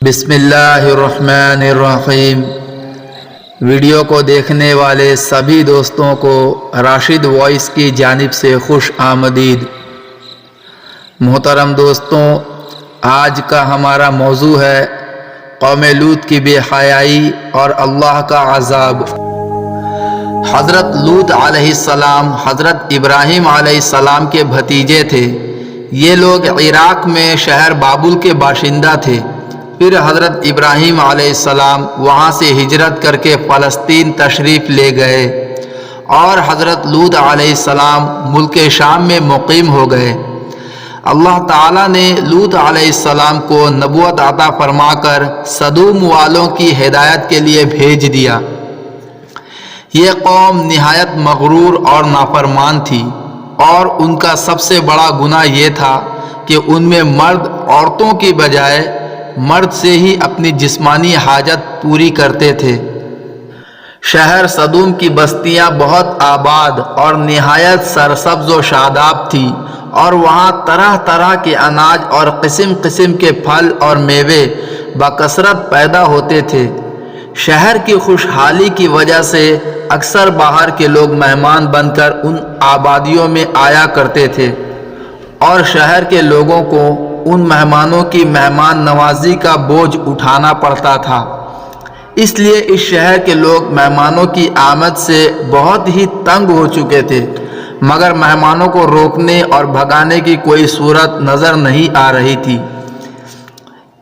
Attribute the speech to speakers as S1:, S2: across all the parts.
S1: بسم اللہ الرحمن الرحیم۔ ویڈیو کو دیکھنے والے سبھی دوستوں کو راشد وائس کی جانب سے خوش آمدید۔ محترم دوستوں، آج کا ہمارا موضوع ہے قوم لوط کی بے حیائی اور اللہ کا عذاب۔ حضرت لوط علیہ السلام حضرت ابراہیم علیہ السلام کے بھتیجے تھے۔ یہ لوگ عراق میں شہر بابل کے باشندہ تھے۔ پھر حضرت ابراہیم علیہ السلام وہاں سے ہجرت کر کے فلسطین تشریف لے گئے اور حضرت لوط علیہ السلام ملک شام میں مقیم ہو گئے۔ اللہ تعالیٰ نے لوط علیہ السلام کو نبوت عطا فرما کر سدوم والوں کی ہدایت کے لیے بھیج دیا۔ یہ قوم نہایت مغرور اور نافرمان تھی، اور ان کا سب سے بڑا گناہ یہ تھا کہ ان میں مرد عورتوں کی بجائے مرد سے ہی اپنی جسمانی حاجت پوری کرتے تھے۔ شہر سدوم کی بستیاں بہت آباد اور نہایت سرسبز و شاداب تھیں، اور وہاں طرح طرح کے اناج اور قسم قسم کے پھل اور میوے بکثرت پیدا ہوتے تھے۔ شہر کی خوشحالی کی وجہ سے اکثر باہر کے لوگ مہمان بن کر ان آبادیوں میں آیا کرتے تھے، اور شہر کے لوگوں کو ان مہمانوں کی مہمان نوازی کا بوجھ اٹھانا پڑتا تھا۔ اس لیے اس شہر کے لوگ مہمانوں کی آمد سے بہت ہی تنگ ہو چکے تھے، مگر مہمانوں کو روکنے اور بھگانے کی کوئی صورت نظر نہیں آ رہی تھی۔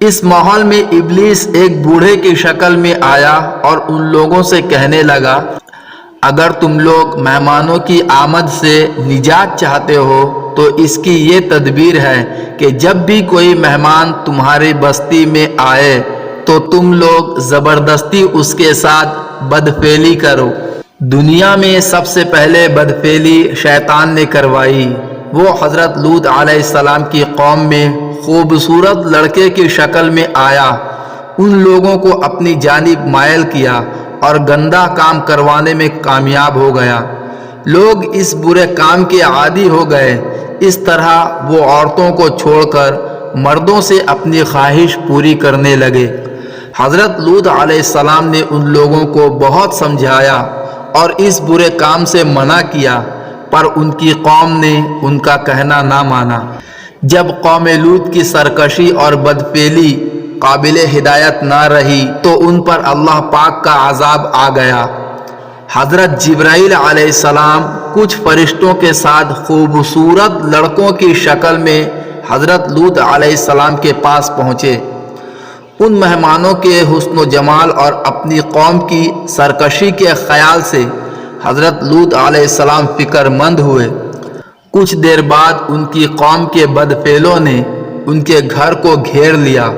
S1: اس ماحول میں ابلیس ایک بوڑھے کی شکل میں آیا اور ان لوگوں سے کہنے لگا، اگر تم لوگ مہمانوں کی آمد سے نجات چاہتے ہو تو اس کی یہ تدبیر ہے کہ جب بھی کوئی مہمان تمہاری بستی میں آئے تو تم لوگ زبردستی اس کے ساتھ بدفعلی کرو۔ دنیا میں سب سے پہلے بدفعلی شیطان نے کروائی۔ وہ حضرت لوط علیہ السلام کی قوم میں خوبصورت لڑکے کی شکل میں آیا، ان لوگوں کو اپنی جانب مائل کیا اور گندا کام کروانے میں کامیاب ہو گیا۔ لوگ اس برے کام کے عادی ہو گئے۔ اس طرح وہ عورتوں کو چھوڑ کر مردوں سے اپنی خواہش پوری کرنے لگے۔ حضرت لوط علیہ السلام نے ان لوگوں کو بہت سمجھایا اور اس برے کام سے منع کیا، پر ان کی قوم نے ان کا کہنا نہ مانا۔ جب قوم لوط کی سرکشی اور بدفعلی قابل ہدایت نہ رہی تو ان پر اللہ پاک کا عذاب آ گیا۔ حضرت جبرائیل علیہ السلام کچھ فرشتوں کے ساتھ خوبصورت لڑکوں کی شکل میں حضرت لوط علیہ السلام کے پاس پہنچے۔ ان مہمانوں کے حسن و جمال اور اپنی قوم کی سرکشی کے خیال سے حضرت لوط علیہ السلام فکر مند ہوئے۔ کچھ دیر بعد ان کی قوم کے بدفعلوں نے ان کے گھر کو گھیر لیا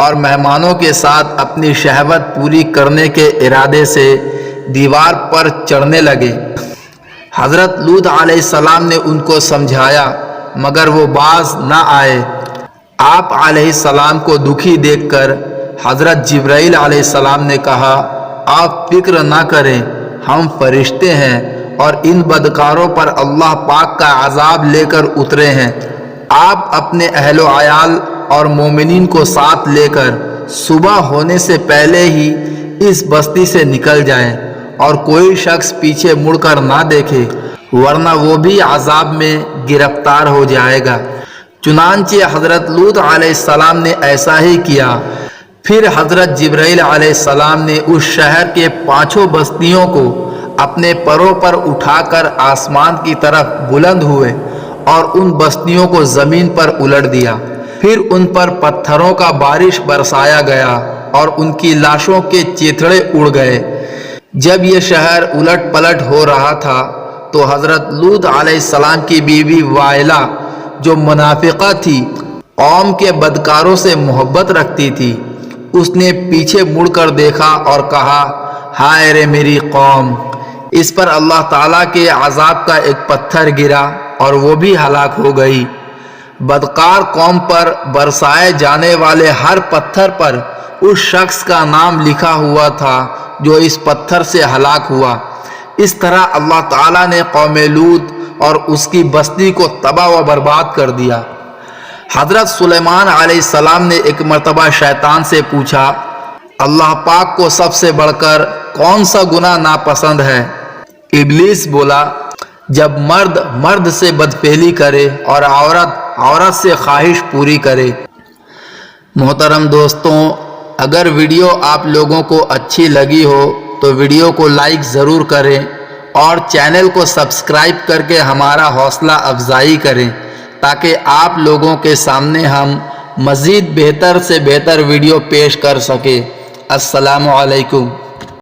S1: اور مہمانوں کے ساتھ اپنی شہوت پوری کرنے کے ارادے سے دیوار پر چڑھنے لگے۔ حضرت لوط علیہ السلام نے ان کو سمجھایا، مگر وہ باز نہ آئے۔ آپ علیہ السلام کو دکھی دیکھ کر حضرت جبرائیل علیہ السلام نے کہا، آپ فکر نہ کریں، ہم فرشتے ہیں اور ان بدکاروں پر اللہ پاک کا عذاب لے کر اترے ہیں۔ آپ اپنے اہل و عیال اور مومنین کو ساتھ لے کر صبح ہونے سے پہلے ہی اس بستی سے نکل جائیں اور کوئی شخص پیچھے مڑ کر نہ دیکھے، ورنہ وہ بھی عذاب میں گرفتار ہو جائے گا۔ چنانچہ حضرت لوط علیہ السلام نے ایسا ہی کیا۔ پھر حضرت جبرائیل علیہ السلام نے اس شہر کے 5 بستیوں کو اپنے پروں پر اٹھا کر آسمان کی طرف بلند ہوئے اور ان بستیوں کو زمین پر الٹ دیا۔ پھر ان پر پتھروں کا بارش برسایا گیا اور ان کی لاشوں کے چیتڑے اڑ گئے۔ جب یہ شہر الٹ پلٹ ہو رہا تھا تو حضرت لوط علیہ السلام کی بیوی وائلہ، جو منافقہ تھی، قوم کے بدکاروں سے محبت رکھتی تھی، اس نے پیچھے مڑ کر دیکھا اور کہا، ہائے رے میری قوم! اس پر اللہ تعالیٰ کے عذاب کا ایک پتھر گرا اور وہ بھی ہلاک ہو گئی۔ بدکار قوم پر برسائے جانے والے ہر پتھر پر اس شخص کا نام لکھا ہوا تھا جو اس پتھر سے ہلاک ہوا۔ اس طرح اللہ تعالیٰ نے قوم لوط اور اس کی بستی کو تباہ و برباد کر دیا۔ حضرت سلیمان علیہ السلام نے ایک مرتبہ شیطان سے پوچھا، اللہ پاک کو سب سے بڑھ کر کون سا گناہ ناپسند ہے؟ ابلیس بولا، جب مرد مرد سے بدفعلی کرے اور عورت عورت سے خواہش پوری کرے۔ محترم دوستوں، اگر ویڈیو آپ لوگوں کو اچھی لگی ہو تو ویڈیو کو لائک ضرور کریں اور چینل کو سبسکرائب کر کے ہمارا حوصلہ افزائی کریں تاکہ آپ لوگوں کے سامنے ہم مزید بہتر سے بہتر ویڈیو پیش کر سکیں۔ السلام علیکم۔